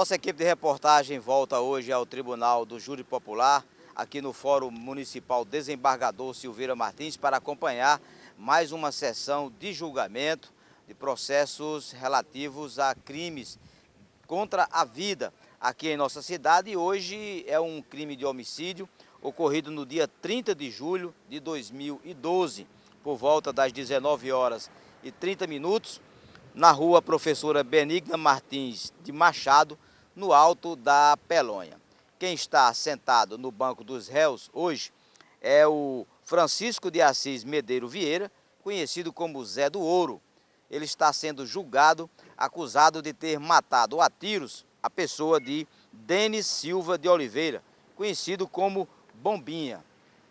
Nossa equipe de reportagem volta hoje ao Tribunal do Júri Popular, aqui no Fórum Municipal Desembargador Silveira Martins, para acompanhar mais uma sessão de julgamento de processos relativos a crimes contra a vida aqui em nossa cidade. E hoje é um crime de homicídio ocorrido no dia 30 de julho de 2012, por volta das 19h30, na rua Professora Benigna Martins de Machado, no Alto da Pelonha. Quem está sentado no banco dos réus hoje é o Francisco de Assis Medeiro Vieira, conhecido como Zé do Ouro. Ele está sendo julgado, acusado de ter matado a tiros a pessoa de Denis Silva de Oliveira, conhecido como Bombinha.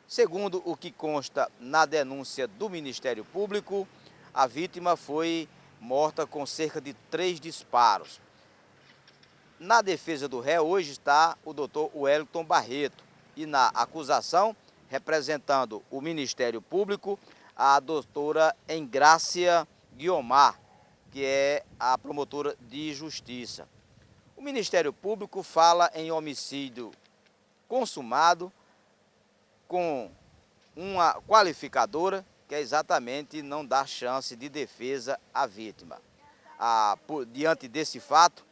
Segundo o que consta na denúncia do Ministério Público, a vítima foi morta com cerca de 3 disparos. Na defesa do réu hoje está o doutor Wellington Barreto e na acusação, representando o Ministério Público, a doutora Engrácia Guiomar, que é a promotora de justiça. O Ministério Público fala em homicídio consumado com uma qualificadora que é exatamente não dar chance de defesa à vítima. Diante desse fato,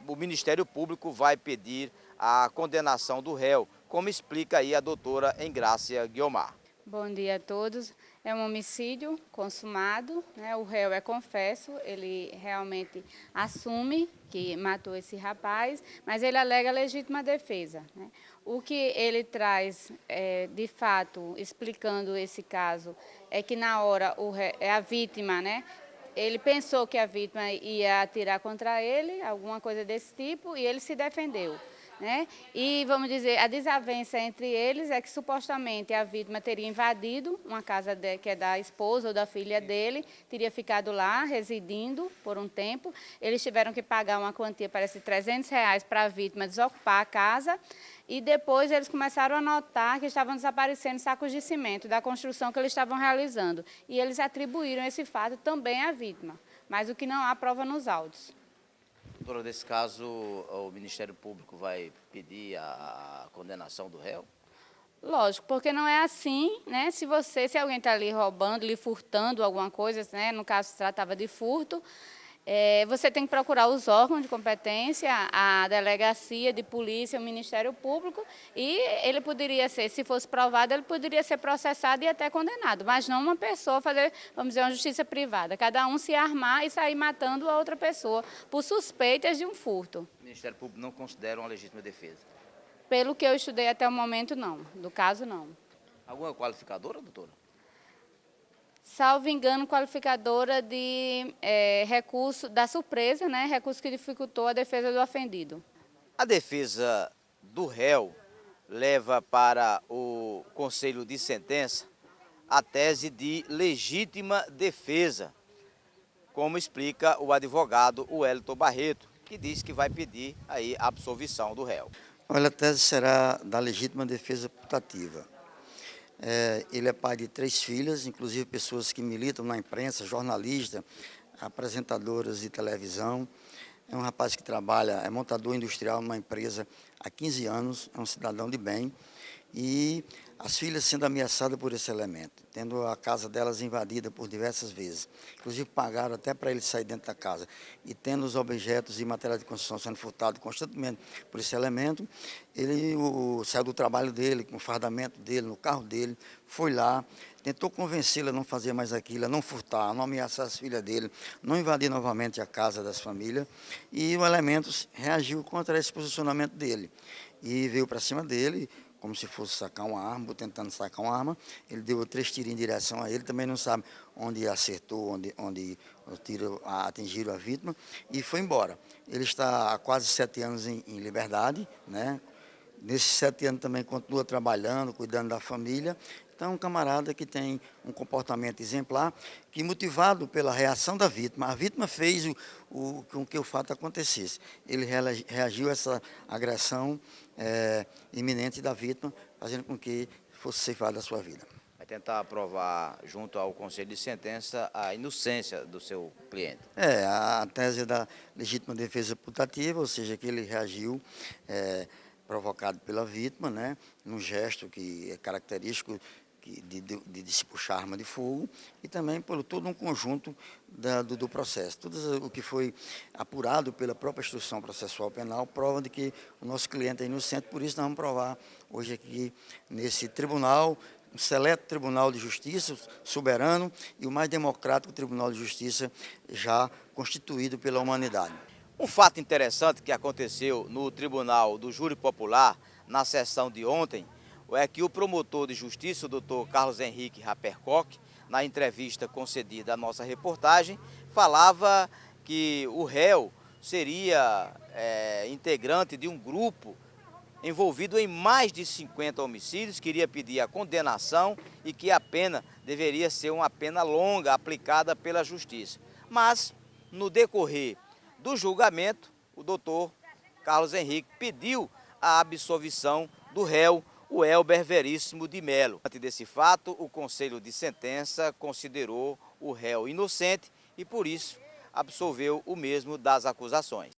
o Ministério Público vai pedir a condenação do réu, como explica aí a doutora Engrácia Guiomar. Bom dia a todos. É um homicídio consumado, né? O réu é confesso, ele realmente assume que matou esse rapaz, mas ele alega legítima defesa, né? O que ele traz, de fato, explicando esse caso, é que na hora a vítima, né? Ele pensou que a vítima ia atirar contra ele, alguma coisa desse tipo, e ele se defendeu, né? E, vamos dizer, a desavença entre eles é que supostamente a vítima teria invadido uma casa que é da esposa ou da filha dele, teria ficado lá residindo por um tempo. Eles tiveram que pagar uma quantia, parece R$300 para a vítima desocupar a casa. E depois eles começaram a notar que estavam desaparecendo sacos de cimento da construção que eles estavam realizando. E eles atribuíram esse fato também à vítima, mas o que não há prova nos autos. Doutora, nesse caso, o Ministério Público vai pedir a condenação do réu? Lógico, porque não é assim, né? Se alguém está ali roubando, lhe furtando alguma coisa, né? No caso se tratava de furto, você tem que procurar os órgãos de competência, a delegacia de polícia, o Ministério Público, e ele poderia ser, se fosse provado, ele poderia ser processado e até condenado, mas não uma pessoa fazer, vamos dizer, uma justiça privada, cada um se armar e sair matando a outra pessoa por suspeitas de um furto. O Ministério Público não considera uma legítima defesa? Pelo que eu estudei até o momento, não. Do caso, não. Alguma qualificadora, doutora? Salvo engano, qualificadora de recurso da surpresa, né? Recurso que dificultou a defesa do ofendido. A defesa do réu leva para o Conselho de Sentença a tese de legítima defesa, como explica o advogado Wellington Barreto, que diz que vai pedir aí a absolvição do réu. Olha, a tese será da legítima defesa putativa. Ele é pai de 3 filhas, inclusive pessoas que militam na imprensa, jornalistas, apresentadoras de televisão. É um rapaz que trabalha, é montador industrial numa empresa há 15 anos, é um cidadão de bem. E as filhas sendo ameaçadas por esse elemento, tendo a casa delas invadida por diversas vezes. Inclusive pagaram até para ele sair dentro da casa. E tendo os objetos e materiais de construção sendo furtados constantemente por esse elemento, ele saiu do trabalho dele, com o fardamento dele, no carro dele, foi lá, tentou convencê-la a não fazer mais aquilo, a não furtar, a não ameaçar as filhas dele, não invadir novamente a casa das famílias. E o elemento reagiu contra esse posicionamento dele. E veio para cima dele, como se fosse sacar uma arma, tentando sacar uma arma. Ele deu 3 tiros em direção a ele, também não sabe onde acertou, onde os tiros atingiram a vítima, e foi embora. Ele está há quase 7 anos em liberdade, né? Nesses 7 anos também continua trabalhando, cuidando da família. Então, é um camarada que tem um comportamento exemplar, que motivado pela reação da vítima, a vítima fez com que o fato acontecesse. Ele reagiu a essa agressão iminente da vítima, fazendo com que fosse ceifada a sua vida. tentar provar junto ao Conselho de Sentença a inocência do seu cliente. A tese da legítima defesa putativa, ou seja, que ele reagiu provocado pela vítima, né, num gesto que é característico de se puxar arma de fogo, e também por todo um conjunto do processo. Tudo o que foi apurado pela própria instrução processual penal prova de que o nosso cliente é inocente, por isso nós vamos provar hoje aqui nesse tribunal, um seleto Tribunal de Justiça, soberano, e o mais democrático Tribunal de Justiça já constituído pela humanidade. Um fato interessante que aconteceu no Tribunal do Júri Popular, na sessão de ontem, é que o promotor de justiça, o doutor Carlos Henrique Rappercock, na entrevista concedida à nossa reportagem, falava que o réu seria integrante de um grupo envolvido em mais de 50 homicídios, queria pedir a condenação e que a pena deveria ser uma pena longa aplicada pela justiça. Mas, no decorrer do julgamento, o doutor Carlos Henrique pediu a absolvição do réu, o Elber Veríssimo de Melo. Diante desse fato, o Conselho de Sentença considerou o réu inocente e, por isso, absolveu o mesmo das acusações.